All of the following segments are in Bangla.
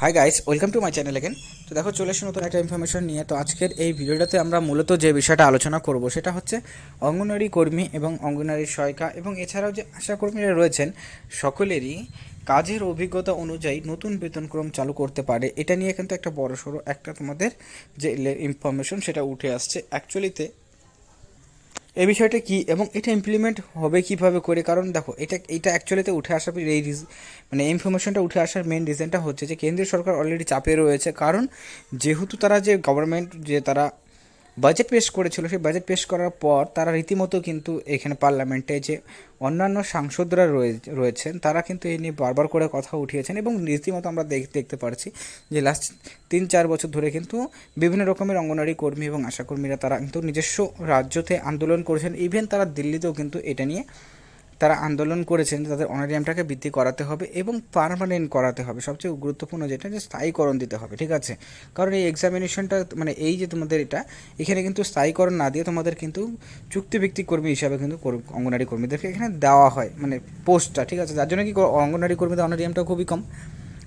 Hi guys, welcome to my channel again. তো দেখো, চলে এসে নতুন একটা ইনফরমেশন নিয়ে। তো আজকের এই ভিডিওটাতে আমরা মূলত যে বিষয়টা আলোচনা করব সেটা হচ্ছে অঙ্গনওয়াড়ি কর্মী এবং অঙ্গনওয়াড়ি সহায়িকা এবং এছাড়াও যে আশা কর্মীরা রয়েছেন সকলেরই কাজের অভিজ্ঞতা অনুযায়ী নতুন বেতনক্রম চালু করতে পারে। এটা নিয়ে কিন্তু একটা বড়সড় একটা তোমাদের যে ইনফরমেশন সেটা উঠে আসছে অ্যাকচুয়ালিতে এই বিষয়টা কি এবং এটা ইমপ্লিমেন্ট হবে কিভাবে করে। কারণ দেখো, এটা অ্যাকচুয়ালিতে উঠে আসার মানে ইনফরমেশনটা উঠে আসার মেন রিজনটা হচ্ছে যে কেন্দ্রীয় সরকার অলরেডি চাপে রয়েছে। কারণ যেহেতু তারা যে গভর্নমেন্ট যে তারা বাজেট পেশ করেছিল, সেই বাজেট পেশ করার পর তারা রীতিমতো কিন্তু এখানে পার্লামেন্টে যে অন্যান্য সাংসদরা রয়েছেন তারা কিন্তু এই নিয়ে বারবার করে কথা উঠিয়েছেন এবং রীতিমতো আমরা দেখতে পারছি যে লাস্ট 3-4 বছর ধরে কিন্তু বিভিন্ন রকমের অঙ্গনওয়াড়ি কর্মী এবং আশাকর্মীরা তারা কিন্তু নিজস্ব রাজ্যতে আন্দোলন করেছেন। ইভেন তারা দিল্লিতেও কিন্তু এটা নিয়ে তারা আন্দোলন করেছেন যে তাদের অনারিয়ামটাকে বৃদ্ধি করাতে হবে এবং পার্মানেন্ট করাতে হবে। সবচেয়ে গুরুত্বপূর্ণ যেটা যে স্থায়ীকরণ দিতে হবে, ঠিক আছে। কারণ এই এক্সামিনেশনটা মানে এই যে তোমাদের এখানে কিন্তু স্থায়ীকরণ না দিয়ে তোমাদের কিন্তু চুক্তিভিত্তিক কর্মী হিসাবে কিন্তু অঙ্গনওয়াড়ি কর্মীদেরকে এখানে দেওয়া হয়, মানে পোস্টটা, ঠিক আছে। যার জন্য কি অঙ্গনওয়াড়ি কর্মীদের অনারিয়ামটা খুবই কম।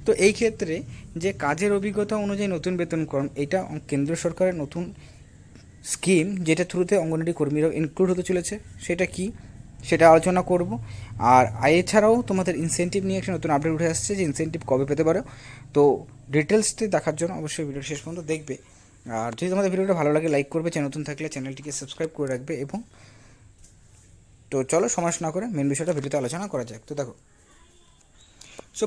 তো এই ক্ষেত্রে যে কাজের অভিজ্ঞতা অনুযায়ী নতুন বেতনক্রম, এটা কেন্দ্র সরকারের নতুন স্কিম যেটা থ্রুতে অঙ্গনওয়াড়ি কর্মীরাও ইনক্লুড হতে চলেছে। সেটা কি, সেটা আলোচনা করব। আর এছাড়াও তোমাদের ইনসেন্টিভ নিয়ে একটা নতুন আপডেট উঠে আসছে যে ইনসেন্টিভ কবে পেতে পারো। তো ডিটেলসটি দেখার জন্য অবশ্যই ভিডিও শেষ পর্যন্ত দেখবে। আর যদি তোমাদের ভিডিওটা ভালো লাগে লাইক করবে, চ্যানেল নতুন থাকলে চ্যানেলটিকে সাবস্ক্রাইব করে রাখবে। এবং তো চলো সময় না করে মেন বিষয়টা ভিডিওতে আলোচনা করা যাক। তো দেখো,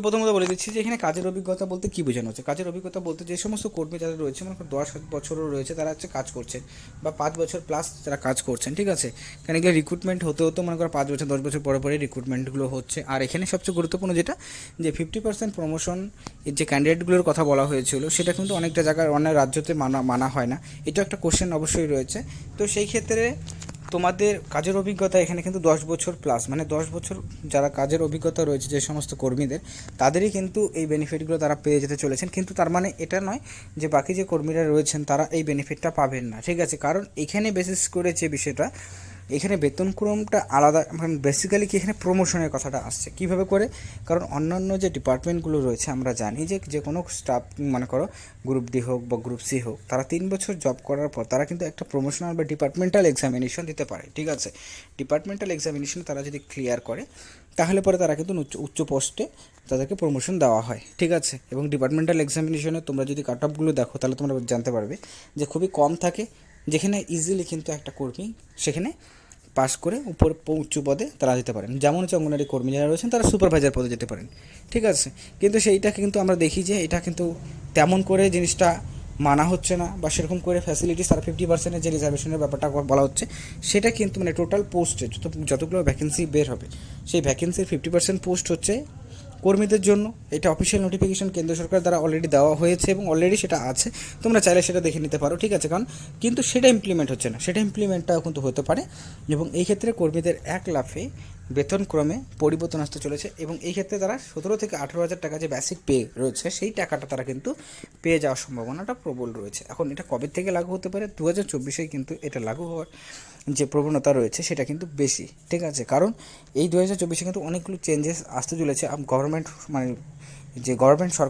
প্রথমত বলে দিচ্ছি যে এখানে কাজের অভিজ্ঞতা বলতে কী বোঝানো হচ্ছে। কাজের অভিজ্ঞতা বলতে যে সমস্ত কর্মী যারা রয়েছে, মনে করো 10 বছরও রয়েছে, তারা হচ্ছে কাজ করছেন, বা 5 বছর প্লাস যারা কাজ করছেন, ঠিক আছে। কারণ এখানে রিক্রুটমেন্ট হতে মনে করো 5 বছর 10 বছর পরে পরে রিক্রুটমেন্টগুলো হচ্ছে। আর এখানে সবচেয়ে গুরুত্বপূর্ণ যেটা যে 50% প্রমোশন এর যে ক্যান্ডিডেটগুলোর কথা বলা হয়েছিল, সেটা কিন্তু অনেকটা জায়গায় অনেক রাজ্যতে মানা হয় না। এটা একটা কোশ্চেন অবশ্যই রয়েছে। তো সেই ক্ষেত্রে তোমাদের কাজের অভিজ্ঞতা এখানে কিন্তু 10 বছর প্লাস, মানে 10 বছর যারা কাজের অভিজ্ঞতা রয়েছে যে সমস্ত কর্মীদের, তাদেরই কিন্তু এই বেনিফিটগুলো তারা পেয়ে যেতে চলেছেন। কিন্তু তার মানে এটা নয় যে বাকি যে কর্মীরা রয়েছেন তারা এই বেনিফিটটা পাবেন না, ঠিক আছে। কারণ এখানে বেসিস করে যে বিষয়টা, এখানে বেতনক্রমটা আলাদা, মানে বেসিক্যালি কি এখানে প্রমোশনের কথাটা আসছে কীভাবে করে। কারণ অন্যান্য যে ডিপার্টমেন্টগুলো রয়েছে আমরা জানি যে কোনো স্টাফ, মনে করো গ্রুপ ডি হোক বা গ্রুপ সি হোক, তারা 3 বছর জব করার পর তারা কিন্তু একটা প্রমোশনাল বা ডিপার্টমেন্টাল এক্সামিনেশন দিতে পারে, ঠিক আছে। ডিপার্টমেন্টাল এক্সামিনেশন তারা যদি ক্লিয়ার করে তাহলে পরে তারা কিন্তু উচ্চ পোস্টে তাদেরকে প্রমোশন দেওয়া হয়, ঠিক আছে। এবং ডিপার্টমেন্টাল এক্সামিনেশনে তোমরা যদি কাট অফগুলো দেখো তাহলে তোমরা জানতে পারবে যে খুবই কম থাকে, যেখানে ইজিলি কিন্তু একটা কর্মী সেখানে পাস করে উপর উচ্চ পদে তারা যেতে পারেন। যেমন হচ্ছে অঙ্গনওয়াড়ি কর্মী যারা রয়েছেন তারা সুপারভাইজার পদে যেতে পারেন, ঠিক আছে। কিন্তু সেইটাকে কিন্তু আমরা দেখি যে এটা কিন্তু তেমন করে জিনিসটা মানা হচ্ছে না, বা সেরকম করে ফ্যাসিলিটিস আর 50%-এর যে রিজার্ভেশনের ব্যাপারটা বলা হচ্ছে, সেটা কিন্তু মানে টোটাল পোস্টে যতগুলো ভ্যাকেন্সি বের হবে, সেই ভ্যাকেন্সির 50% পোস্ট হচ্ছে কর্মীদের জন্য। এটা অফিসিয়াল নোটিফিকেশন কেন্দ্র সরকার দ্বারা অলরেডি দেওয়া হয়েছে এবং অলরেডি সেটা আছে, তোমরা চাইলে সেটা দেখে নিতে পারো, ঠিক আছে। কারণ কিন্তু সেটা ইমপ্লিমেন্ট হচ্ছে না, সেটা ইমপ্লিমেন্টটাও কিন্তু হতে পারে। এবং এই ক্ষেত্রে কর্মীদের 1 লাফে বেতনক্রমে পরিবর্তন আসতে চলেছে। এবং এই ক্ষেত্রে তারা 17 থেকে 18,000 টাকা যে বেসিক পে রয়েছে, সেই টাকাটা তারা কিন্তু পেয়ে যাওয়ার সম্ভাবনাটা প্রবল রয়েছে। এখন এটা কবে থেকে লাগু হতে পারে? 2024-এই কিন্তু এটা লাগু হওয়ার যে প্রবণতা রয়েছে সেটা কিন্তু বেশি, ঠিক আছে। কারণ এই 2024-এ কিন্তু অনেকগুলো চেঞ্জেস আসতে চলেছে। গভর্নমেন্ট মানে যে গভর্নমেন্ট সরকার